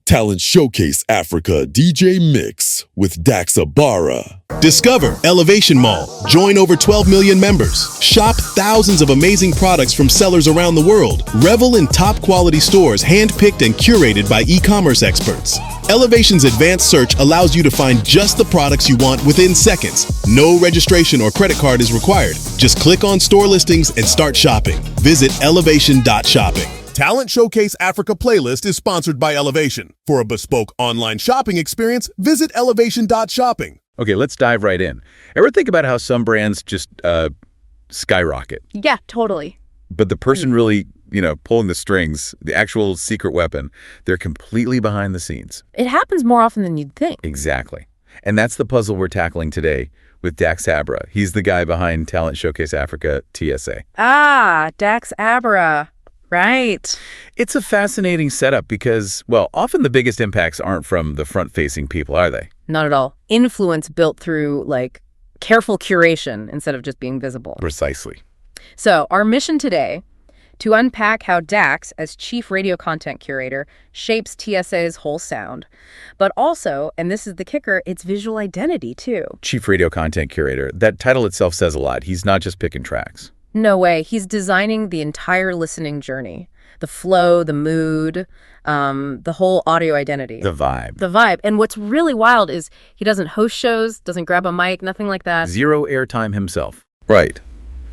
Talent Showcase Africa DJ Mix with Daxx Abara. Discover Elevation Mall. Join over 12 million members. Shop thousands of amazing products from sellers around the world. Revel in top quality stores handpicked and curated by e-commerce experts. Elevation's advanced search allows you to find just the products you want within seconds. No registration or credit card is required. Just click on store listings and start shopping. Visit elevation.shopping. Talent Showcase Africa playlist is sponsored by Elevation. For a bespoke online shopping experience, visit elevation.shopping. Okay, let's dive right in. Ever think about how some brands just skyrocket? Yeah, totally. But the person really, pulling the strings, the actual secret weapon, they're completely behind the scenes. It happens more often than you'd think. Exactly. And that's the puzzle we're tackling today with Daxx Abara. He's the guy behind Talent Showcase Africa, TSA. Ah, Daxx Abara. Right. It's a fascinating setup because, well, often the biggest impacts aren't from the front-facing people, are they? Not at all. Influence built through, careful curation instead of just being visible. Precisely. So our mission today, to unpack how Daxx, as chief radio content curator, shapes TSA's whole sound. But also, and this is the kicker, its visual identity, too. Chief radio content curator. That title itself says a lot. He's not just picking tracks. No way. He's designing the entire listening journey. The flow, the mood, the whole audio identity. The vibe. The vibe. And what's really wild is he doesn't host shows, doesn't grab a mic, nothing like that. Zero airtime himself. Right.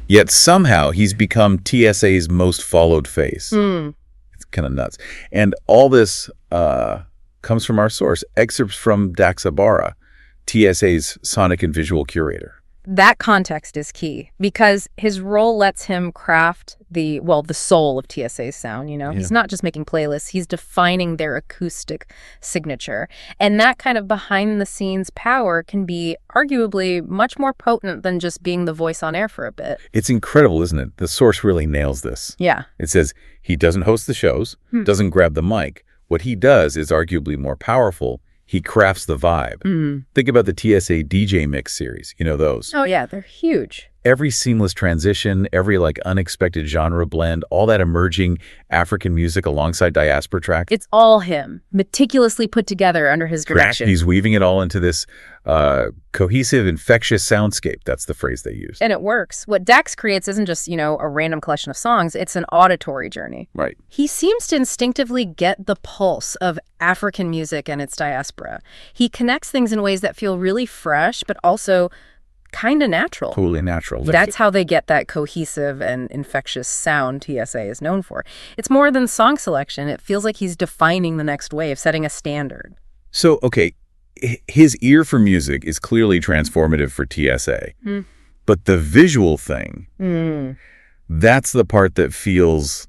Yet somehow he's become TSA's most followed face. It's kind of nuts. And all this comes from our source, excerpts from Daxx Abara, TSA's sonic and visual curator. That context is key because his role lets him craft the soul of TSA's sound, Yeah. He's not just making playlists, he's defining their acoustic signature. And that kind of behind-the-scenes power can be arguably much more potent than just being the voice on air for a bit. It's incredible, isn't it? The source really nails this. Yeah. It says he doesn't host the shows, doesn't grab the mic. What he does is arguably more powerful. He crafts the vibe. Think about the TSA DJ Mix series. You know those? Oh, yeah. They're huge. Every seamless transition, every unexpected genre blend, all that emerging African music alongside diaspora track. It's all him, meticulously put together under his direction. He's weaving it all into this cohesive, infectious soundscape. That's the phrase they use. And it works. What Daxx creates isn't just, a random collection of songs. It's an auditory journey. Right. He seems to instinctively get the pulse of African music and its diaspora. He connects things in ways that feel really fresh, but also kind of natural. Totally natural. That's how they get that cohesive and infectious sound TSA is known for. It's more than song selection. It feels like he's defining the next wave, setting a standard. So, okay, his ear for music is clearly transformative for TSA. But the visual thing, that's the part that feels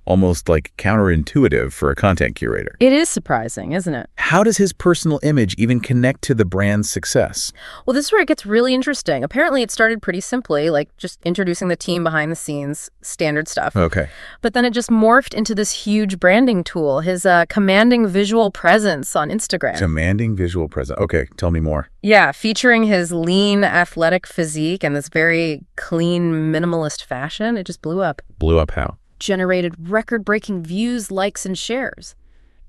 almost counterintuitive for a content curator. It is surprising, isn't it? How does his personal image even connect to the brand's success? Well, this is where it gets really interesting. Apparently, it started pretty simply, just introducing the team behind the scenes, standard stuff. Okay. But then it just morphed into this huge branding tool, his commanding visual presence on Instagram. Commanding visual presence. Okay, tell me more. Yeah, featuring his lean, athletic physique and this very clean, minimalist fashion. It just blew up. Blew up how? Generated record-breaking views, likes, and shares.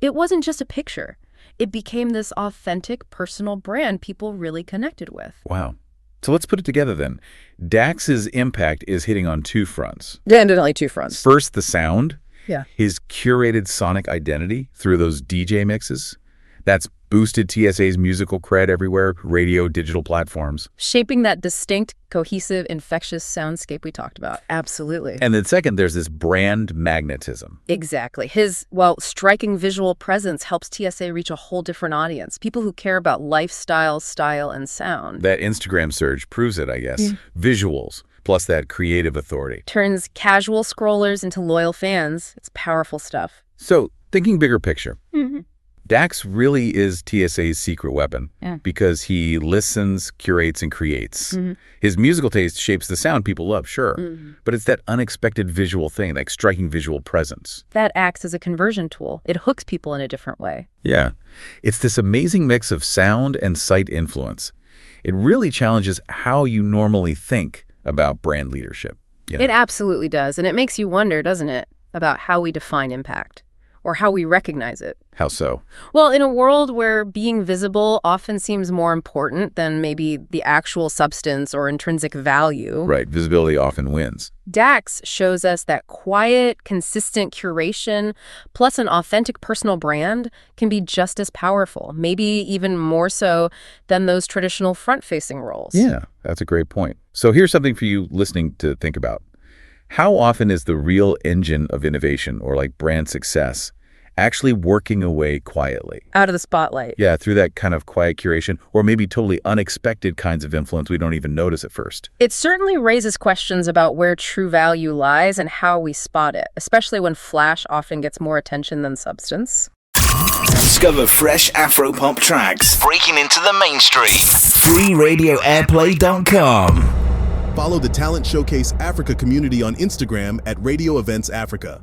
It wasn't just a picture. It became this authentic, personal brand people really connected with. Wow. So let's put it together then. Daxx's impact is hitting on two fronts. Yeah, and only two fronts. First, the sound. Yeah. His curated sonic identity through those DJ mixes. That's boosted TSA's musical cred everywhere, radio, digital platforms. Shaping that distinct, cohesive, infectious soundscape we talked about. Absolutely. And then second, there's this brand magnetism. Exactly. His, striking visual presence helps TSA reach a whole different audience. People who care about lifestyle, style, and sound. That Instagram surge proves it, I guess. Visuals, plus that creative authority. Turns casual scrollers into loyal fans. It's powerful stuff. So, thinking bigger picture. Daxx really is TSA's secret weapon because he listens, curates, and creates. His musical taste shapes the sound people love, sure, but it's that unexpected visual thing, like striking visual presence. That acts as a conversion tool. It hooks people in a different way. Yeah. It's this amazing mix of sound and sight influence. It really challenges how you normally think about brand leadership. It absolutely does, and it makes you wonder, doesn't it, about how we define impact. or how we recognize it. How so? Well, in a world where being visible often seems more important than maybe the actual substance or intrinsic value. Right, visibility often wins. Daxx shows us that quiet, consistent curation plus an authentic personal brand can be just as powerful, maybe even more so than those traditional front-facing roles. Yeah, that's a great point. So here's something for you listening to think about. How often is the real engine of innovation, or like brand success, actually working away quietly? Out of the spotlight. Yeah, through that kind of quiet curation, or maybe totally unexpected kinds of influence we don't even notice at first. It certainly raises questions about where true value lies and how we spot it, especially when flash often gets more attention than substance. Discover fresh Afropop tracks breaking into the mainstream. FreeRadioAirplay.com. Follow the Talent Showcase Africa community on Instagram at Radio Events Africa.